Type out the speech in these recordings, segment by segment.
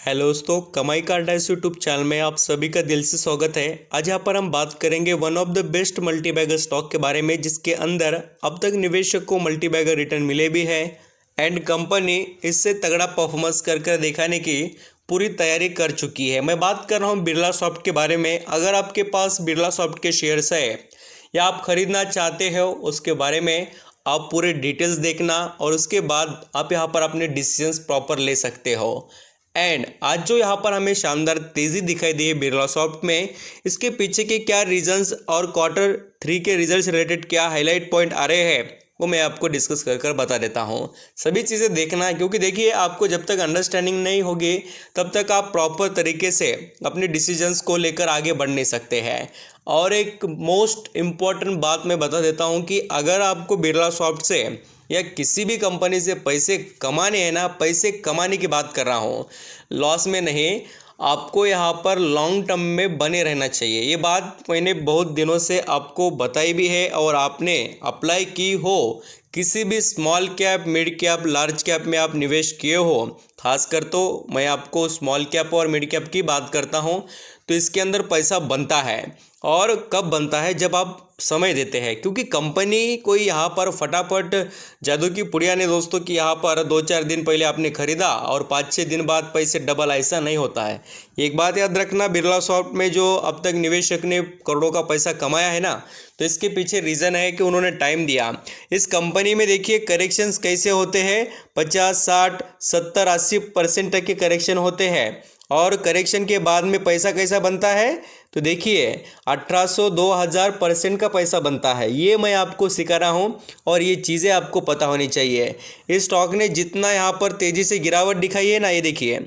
Hello दोस्तों, कमाई का अड्डा इस यूट्यूब चैनल में आप सभी का दिल से स्वागत है। आज यहाँ पर हम बात करेंगे one of the best multibagger stock के बारे में, जिसके अंदर अब तक निवेशक को मल्टीबैगर रिटर्न मिले भी है एंड कंपनी इससे तगड़ा परफॉर्मेंस कर दिखाने की पूरी तैयारी कर चुकी है। मैं बात कर रहा हूँ बिरला सॉफ्ट के बारे में। अगर आपके पास बिरला सॉफ्ट के शेयर्स है या आप खरीदना चाहते हो, उसके बारे में आप पूरे डिटेल्स देखना और उसके बाद आप यहाँ पर अपने डिसीजंस प्रॉपर ले सकते हो। एंड आज जो यहाँ पर हमें शानदार तेज़ी दिखाई दी है बिरला सॉफ्ट में, इसके पीछे के क्या रीजंस और Q3 के रिजल्ट्स रिलेटेड क्या हाईलाइट पॉइंट आ रहे हैं, वो मैं आपको डिस्कस कर बता देता हूँ। सभी चीज़ें देखना है, क्योंकि देखिए आपको जब तक अंडरस्टैंडिंग नहीं होगी तब तक आप प्रॉपर तरीके से अपने डिसीजंस को लेकर आगे बढ़ नहीं सकते हैं। और एक मोस्ट इम्पॉर्टेंट बात मैं बता देता हूँ कि अगर आपको बिरला सॉफ्ट से या किसी भी कंपनी से पैसे कमाने हैं ना, पैसे कमाने की बात कर रहा हूँ, लॉस में नहीं, आपको यहाँ पर लॉन्ग टर्म में बने रहना चाहिए। ये बात मैंने बहुत दिनों से आपको बताई भी है और आपने अप्लाई की हो। किसी भी small cap, mid cap, large cap में आप निवेश किए हो, खासकर तो मैं आपको स्मॉल कैप और मिड कैप की बात करता हूँ, तो इसके अंदर पैसा बनता है। और कब बनता है? जब आप समय देते हैं, क्योंकि कंपनी कोई यहाँ पर फटाफट जादू की पुड़िया ने दोस्तों कि यहाँ पर 2-4 दिन पहले आपने खरीदा और 5-6 दिन बाद पैसे डबल, ऐसा नहीं होता है। एक बात याद रखना, बिरला सॉफ्ट में जो अब तक निवेशक ने करोड़ों का पैसा कमाया है ना, तो इसके पीछे रीज़न है कि उन्होंने टाइम दिया। इस कंपनी में देखिए करेक्शंस कैसे होते हैं, 50, 60, 70, 80% तक के करेक्शन होते हैं। और करेक्शन के बाद में पैसा कैसा बनता है, तो देखिए 1800-2000% का पैसा बनता है। ये मैं आपको सिखा रहा हूँ और ये चीज़ें आपको पता होनी चाहिए। इस स्टॉक ने जितना यहाँ पर तेज़ी से गिरावट दिखाई है ना, ये देखिए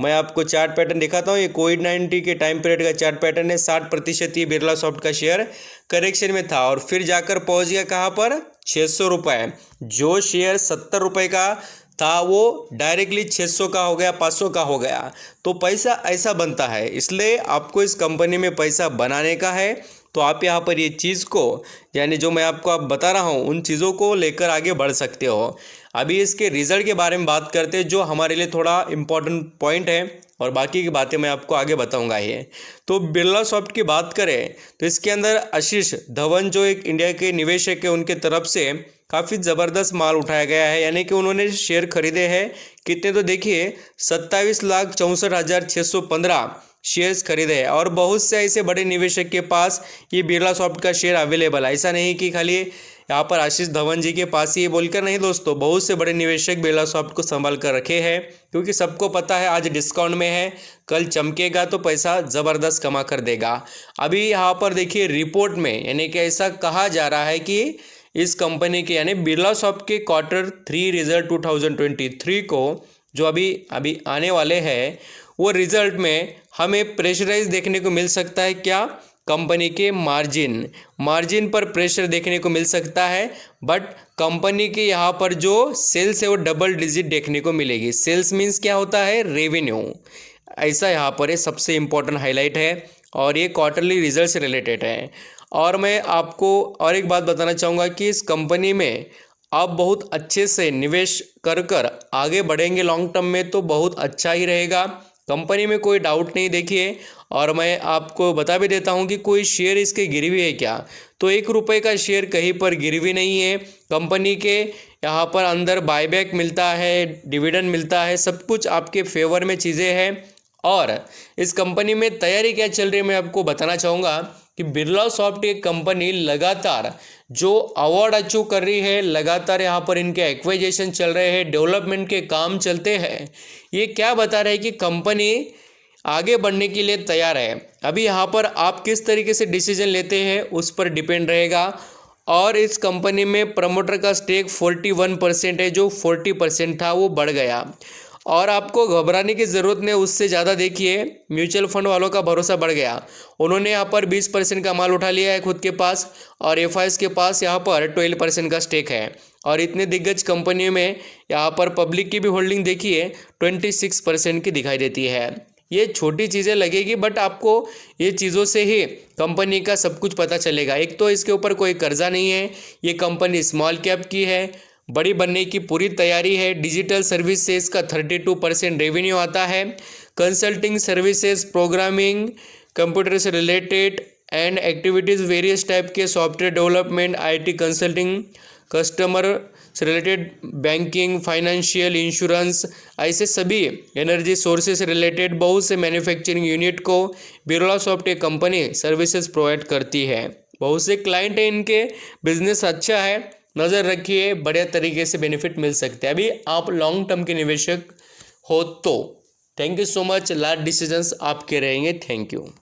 मैं आपको चार्ट पैटर्न दिखाता हूँ। ये कोविड-19 के टाइम पीरियड का चार्ट पैटर्न है। 60% ये बिरला सॉफ्ट का शेयर करेक्शन में था और फिर जाकर पहुँच गया कहाँ पर, 600 रुपये। जो शेयर 70 रुपये का था वो डायरेक्टली 600 का हो गया, 500 का हो गया। तो पैसा ऐसा बनता है, इसलिए आपको इस कंपनी में पैसा बनाने का है। तो आप यहाँ पर ये चीज़ को, यानी जो मैं आपको अब बता रहा हूँ, उन चीज़ों को लेकर आगे बढ़ सकते हो। अभी इसके रिज़ल्ट के बारे में बात करते हैं, जो हमारे लिए थोड़ा इम्पोर्टेंट पॉइंट है, और बाकी की बातें मैं आपको आगे बताऊंगा। ये तो बिरला सॉफ्ट की बात करें तो इसके अंदर आशीष धवन जो एक इंडिया के निवेशक है, उनके तरफ से काफ़ी ज़बरदस्त माल उठाया गया है। यानी कि उन्होंने शेयर खरीदे हैं कितने, तो देखिए 27,64,615 शेयर्स खरीदे हैं। और बहुत से ऐसे बड़े निवेशक के पास ये बिरला सॉफ्ट का शेयर अवेलेबल है। ऐसा नहीं कि खाली यहाँ पर आशीष धवन जी के पास ही बोलकर नहीं दोस्तों, बहुत से बड़े निवेशक बिरला सॉफ्ट को संभाल कर रखे हैं, क्योंकि सबको पता है आज डिस्काउंट में है, कल चमकेगा तो पैसा ज़बरदस्त कमा कर देगा। अभी यहाँ पर देखिए रिपोर्ट में, यानी कि ऐसा कहा जा रहा है कि इस कंपनी के, यानी बिरला सॉफ्ट के Q3 रिजल्ट 2023 को जो अभी आने वाले हैं, वो रिजल्ट में हमें प्रेशराइज देखने को मिल सकता है। क्या? कंपनी के मार्जिन पर प्रेशर देखने को मिल सकता है। बट कंपनी के यहाँ पर जो सेल्स है वो डबल डिजिट देखने को मिलेगी। सेल्स मीन्स क्या होता है, रेवेन्यू। ऐसा यहाँ पर ये सबसे इम्पोर्टेंट हाईलाइट है और ये क्वार्टरली रिजल्ट से रिलेटेड है। और मैं आपको और एक बात बताना चाहूँगा कि इस कंपनी में आप बहुत अच्छे से निवेश कर आगे बढ़ेंगे लॉन्ग टर्म में, तो बहुत अच्छा ही रहेगा। कंपनी में कोई डाउट नहीं। देखिए, और मैं आपको बता भी देता हूं कि कोई शेयर इसके गिरवी है क्या, तो 1 रुपये का शेयर कहीं पर गिरवी नहीं है। कंपनी के यहाँ पर अंदर बायबैक मिलता है, डिविडेंड मिलता है, सब कुछ आपके फेवर में चीज़ें हैं। और इस कंपनी में तैयारी क्या चल रही है, मैं आपको बताना चाहूँगा कि बिरला सॉफ्ट एक कंपनी लगातार जो अवार्ड अचीव कर रही है, लगातार यहाँ पर इनके एक्वाइजेशन चल रहे हैं, डेवलपमेंट के काम चलते हैं। ये क्या बता रहे हैं कि कंपनी आगे बढ़ने के लिए तैयार है। अभी यहाँ पर आप किस तरीके से डिसीजन लेते हैं उस पर डिपेंड रहेगा। और इस कंपनी में प्रमोटर का स्टेक 41% है, जो 40% था वो बढ़ गया। और आपको घबराने की ज़रूरत नहीं, उससे ज़्यादा देखिए म्यूचुअल फंड वालों का भरोसा बढ़ गया। उन्होंने यहाँ पर 20% का माल उठा लिया है खुद के पास, और एफआईएस के पास यहाँ पर 12% का स्टेक है। और इतने दिग्गज कंपनियों में यहाँ पर पब्लिक की भी होल्डिंग देखिए 26% की दिखाई देती है। ये छोटी चीज़ें लगेगी, बट आपको ये चीज़ों से ही कंपनी का सब कुछ पता चलेगा। एक तो इसके ऊपर कोई कर्जा नहीं है, ये कंपनी स्मॉल कैप की है, बड़ी बनने की पूरी तैयारी है। डिजिटल सर्विसेज का 32% रेवेन्यू आता है। कंसल्टिंग सर्विसेज, प्रोग्रामिंग, कंप्यूटर से related and activities, various type के software development, IT consulting, customer से रिलेटेड, बैंकिंग, फाइनेंशियल, इंश्योरेंस, ऐसे सभी एनर्जी सोर्सेज से रिलेटेड बहुत से मैन्युफैक्चरिंग यूनिट को बिरलासॉफ्ट एक कंपनी सर्विसेज प्रोवाइड करती है। बहुत से क्लाइंट हैं इनके, बिजनेस अच्छा है, नज़र रखिए, बढ़िया तरीके से बेनिफिट मिल सकते हैं अभी आप लॉन्ग टर्म के निवेशक हो तो। Thank you so much. Last decisions आपके रहेंगे। Thank you.